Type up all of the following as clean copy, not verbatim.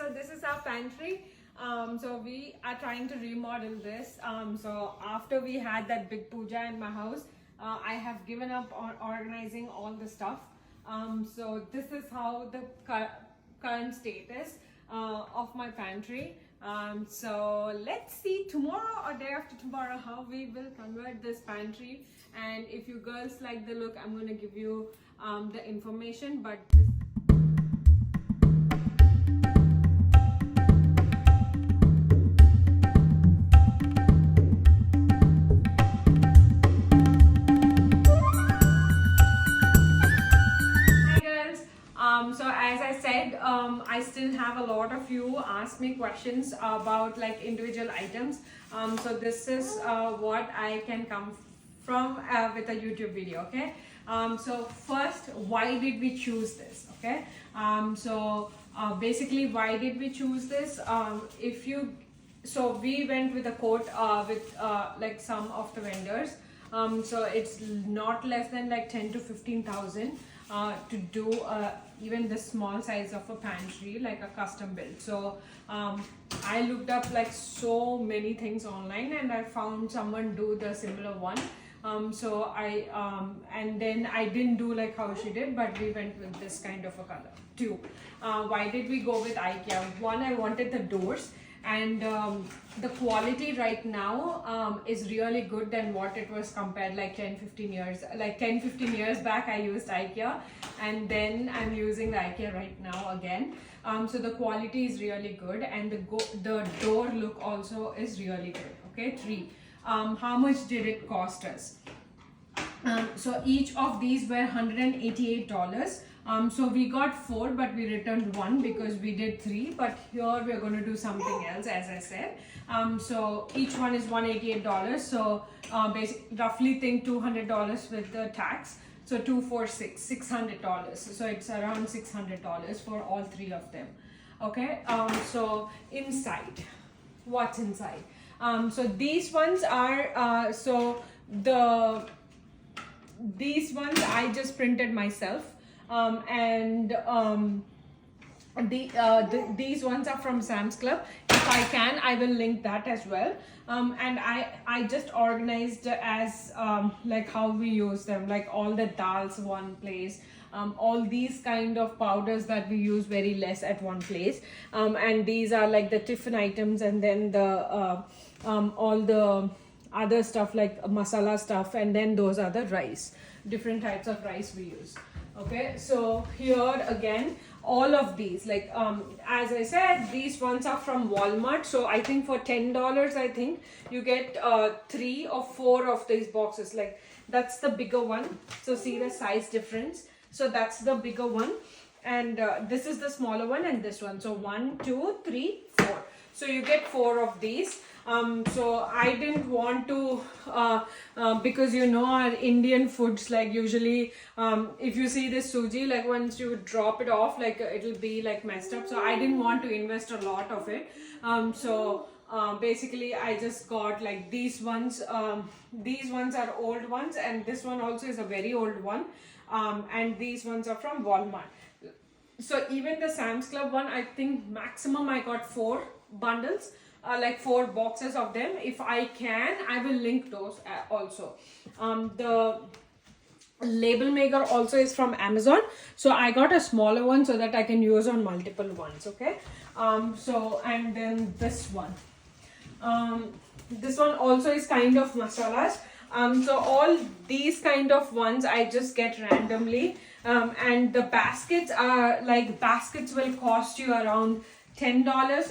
So this is our pantry. So we are trying to remodel this. So after we had that big puja in my house, I have given up on organizing all the stuff. So this is how the current status of my pantry. So let's see tomorrow or day after tomorrow how we will convert this pantry. And if you girls like the look, I'm going to give you the information. But so as I said, I still have a lot of you ask me questions about like individual items. So this is what I can come from with a YouTube video. Okay. So first, why did we choose this? Okay. Basically, why did we choose this? So we went with a quote with like some of the vendors. So it's not less than like 10 to 15,000 to do even the small size of a pantry, like a custom build. So I looked up like so many things online and I found someone do the similar one. So I and then I didn't do like how she did, but we went with this kind of a color too. Why did we go with IKEA? One, I wanted the doors, and the quality right now is really good than what it was compared like 10-15 years. Like 10-15 years back I used IKEA, and then I'm using the IKEA right now again. So the quality is really good, and the door look also is really good. Okay. 3, how much did it cost us? So each of these were $188. So we got 4, but we returned 1 because we did 3. But here we are going to do something else, as I said. So each one is $188. So roughly think $200 with the tax. So 2, 4, 6, $600. So it's around $600 for all 3 of them. Okay. So inside, what's inside? So these ones are these ones I just printed myself. These ones are from Sam's Club. If I can, I will link that as well. And I just organized as like how we use them, like all the dals one place, all these kind of powders that we use very less at one place, and these are like the tiffin items, and then the all the other stuff like masala stuff, and then those are the rice, different types of rice we use. Okay, so here again, all of these, like as I said, these ones are from Walmart. So I think for $10, I think you get 3 or 4 of these boxes. Like that's the bigger one. So see the size difference. So that's the bigger one, and this is the smaller one, and this one. So 1, 2, 3, 4. So you get 4 of these. So I didn't want to because you know our Indian foods, like usually if you see this suji, like once you drop it off, like it'll be like messed up. So I didn't want to invest a lot of it. Basically I just got like these ones. These ones are old ones, and this one also is a very old one, and these ones are from Walmart. So even the Sam's Club one, I think maximum I got 4 bundles, like 4 boxes of them. If I can, I will link those also. The label maker also is from Amazon. So I got a smaller one so that I can use on multiple ones. Okay. And then this one. This one also is kind of masalas. So all these kind of ones I just get randomly. And the baskets are like, baskets will cost you around $10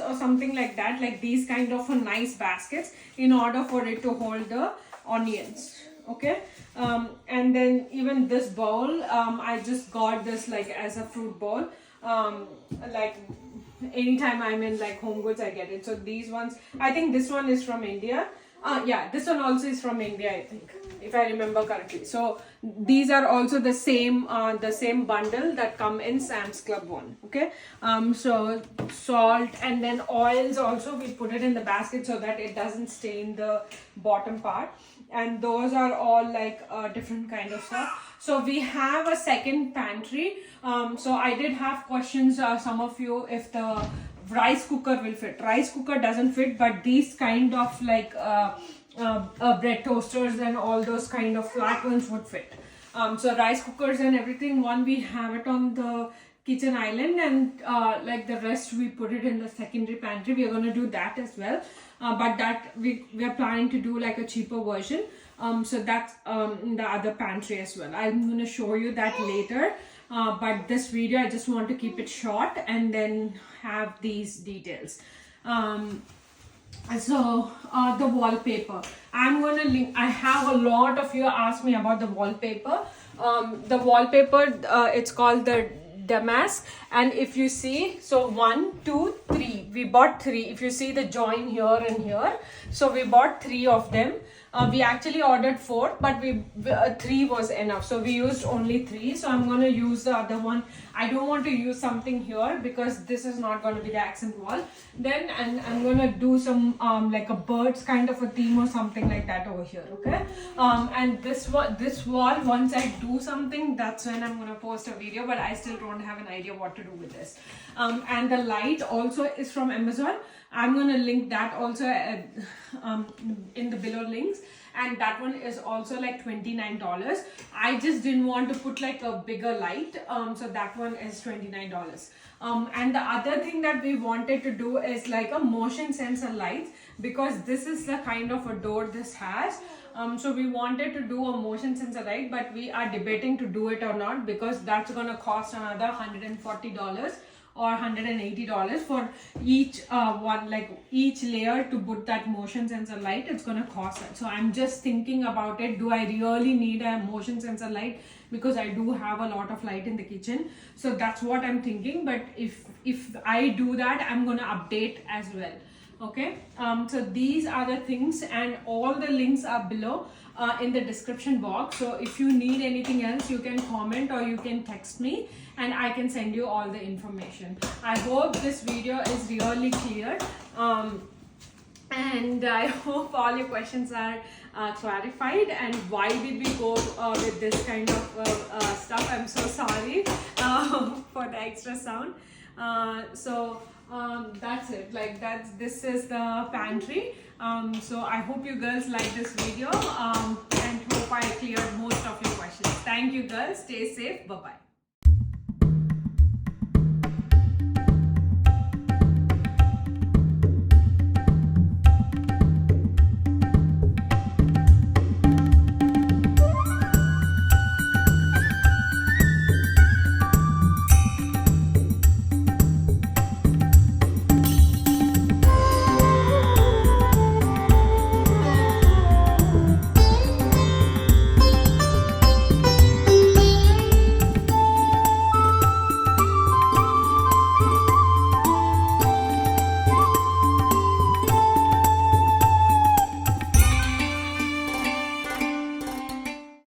or something like that, like these kind of nice baskets, in order for it to hold the onions. Okay. And then even this bowl, I just got this like as a fruit bowl. Like anytime I'm in like Home Goods, I get it. So these ones, I think this one is from India. Yeah, this one also is from India, I think, if I remember correctly. So these are also the same bundle that come in Sam's Club one. Okay. So salt, and then oils also, we put it in the basket so that it doesn't stain the bottom part. And those are all like different kind of stuff. So we have a second pantry. So I did have questions, some of you, if the rice cooker will fit. Rice cooker doesn't fit, but these kind of like bread toasters and all those kind of flat ones would fit. So rice cookers and everything, one we have it on the kitchen island, and like the rest we put it in the secondary pantry. We are going to do that as well, but that we are planning to do like a cheaper version. So that's in the other pantry as well. I'm going to show you that later, but this video I just want to keep it short and then have these details. So the wallpaper, I'm gonna link. I have a lot of you ask me about the wallpaper. The wallpaper, it's called the damask, and if you see, so 1 2 3, we bought 3. If you see the join here and here, so we bought 3 of them. We actually ordered 4, but 3 was enough, so we used only 3. So I'm going to use the other one. I don't want to use something here because this is not going to be the accent wall. Then I'm going to do some like a birds kind of a theme or something like that over here, okay? And this wall, once I do something, that's when I'm going to post a video, but I still don't have an idea what to do with this. And the light also is from Amazon. I'm going to link that also in the below links, and that one is also like $29. I just didn't want to put like a bigger light, so that one is $29. And the other thing that we wanted to do is like a motion sensor lights, because this is the kind of a door this has. So we wanted to do a motion sensor light, but we are debating to do it or not, because that's going to cost another $140 or $180 for each one, like each layer to put that motion sensor light. It's going to cost that. So I'm just thinking about it. Do I really need a motion sensor light? Because I do have a lot of light in the kitchen. So that's what I'm thinking. But if I do that, I'm going to update as well. Okay, so these are the things, and all the links are below in the description box. So if you need anything else, you can comment or you can text me, and I can send you all the information. I hope this video is really clear, and I hope all your questions are clarified. And why did we go with this kind of stuff? I'm so sorry for the extra sound. That's it. Like this is the pantry. So I hope you girls like this video, and hope I cleared most of your questions. Thank you girls. Stay safe. Bye bye.